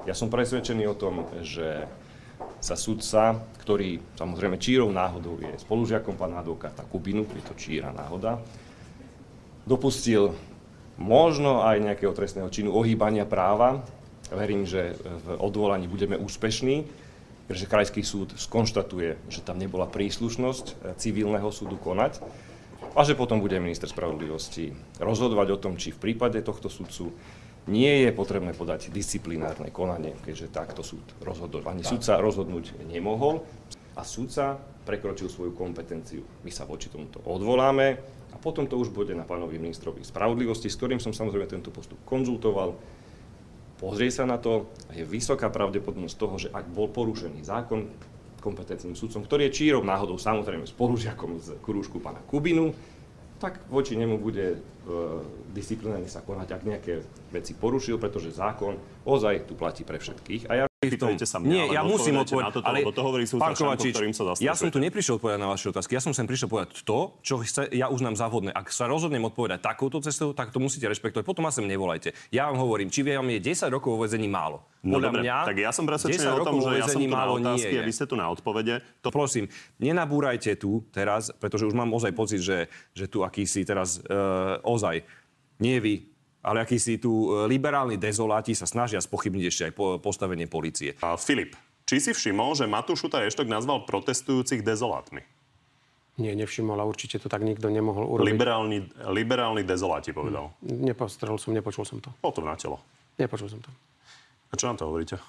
Ja som presvedčený o tom, že sa sudca, ktorý samozrejme čírou náhodou je spolužiakom pána advokáta Kubinu, je to číra náhoda, dopustil možno aj nejakého trestného činu ohýbania práva. Verím, že v odvolaní budeme úspešní, že Krajský súd skonštatuje, že tam nebola príslušnosť civilného súdu konať a že potom bude minister spravodlivosti rozhodovať o tom, či v prípade tohto sudcu nie je potrebné podať disciplinárne konanie, keďže takto súd rozhodol. Ani sudca rozhodnúť nemohol a sudca prekročil svoju kompetenciu. My sa voči tomuto odvoláme a potom to už bude na pánovi ministrovi spravodlivosti, s ktorým som samozrejme tento postup konzultoval. Pozrie sa na to a je vysoká pravdepodobnosť toho, že ak bol porušený zákon kompetentným sudcom, ktorý je čírou náhodou samozrejme spolužiakom z krúžku pána Kubinu, tak voči nemu bude disciplinárne sa konať, ak nejaké veci porušil, pretože zákon ozaj tu platí pre všetkých. A ja Pýtajte sa mňa, nie, ja musím odpovedať, ale to hovorí súdca Šanko, ktorým sa zastrešujete. Ja som tu neprišiel odpovedať na vaše otázky, ja som sem prišiel povedať to, čo ja uznám za vhodné. Ak sa rozhodnem odpovedať takouto cestou, tak to musíte rešpektovať. Potom ma sem nevolajte. Ja vám hovorím, či vám je 10 rokov vo väzení málo. No dobre, tak ja som presvedčený o tom, že ja som tu na otázky a vy ste tu na odpovede. Prosím, nenabúrajte tu teraz, pretože už mám ozaj pocit, že tu akýsi teraz ozaj, nie vy, ale akýsi tu liberálni dezoláti sa snažia spochybniť ešte aj postavenie polície. Filip, či si všimol, že Matúš Šutaj-Eštok nazval protestujúcich dezolátmi? Nie, nevšimol a určite to tak nikto nemohol urobiť. Liberálni dezoláti povedal. Nepočul som to. Bol to na telo. Nepočul som to. A čo nám to hovoríte?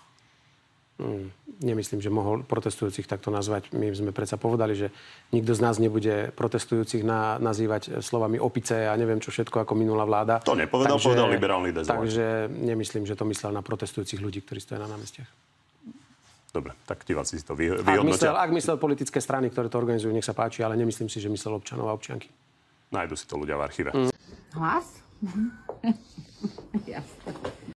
Nemyslím, že mohol protestujúcich takto nazvať. My sme predsa povedali, že nikto z nás nebude protestujúcich nazývať slovami opice a neviem čo všetko ako minulá vláda. To nepovedal, povedal liberálny dezoláti. Takže nemyslím, že to myslel na protestujúcich ľudí, ktorí stoja na námestiach. Dobre, tak diváci si to vyhodnotia. Ak myslel politické strany, ktoré to organizujú, nech sa páči, ale nemyslím si, že myslel občanov a občianky. Nájdu si to ľudia v archíve. Hlas? Jasne.